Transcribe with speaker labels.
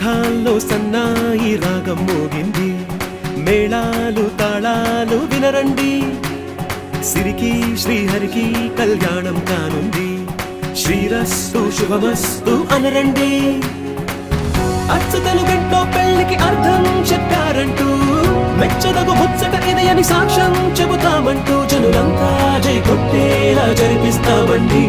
Speaker 1: మేఘాల్లో సన్నాయి రాగం మోగింది, మేళాలు తాళాలు వినరండి. సిరికి శ్రీహరికి కళ్యాణం కానుంది, శ్రీరస్తు శుభమస్తు అనరండి. అచ్చతలు గంటో పెళ్లికి అర్థం చెప్పారంటూ, మెచ్చదగు ముచ్చట ఇది అని సాక్ష్యం చెబుతామంటూ, జనులంతా జై కొట్టేలా జరిపిస్తామండి.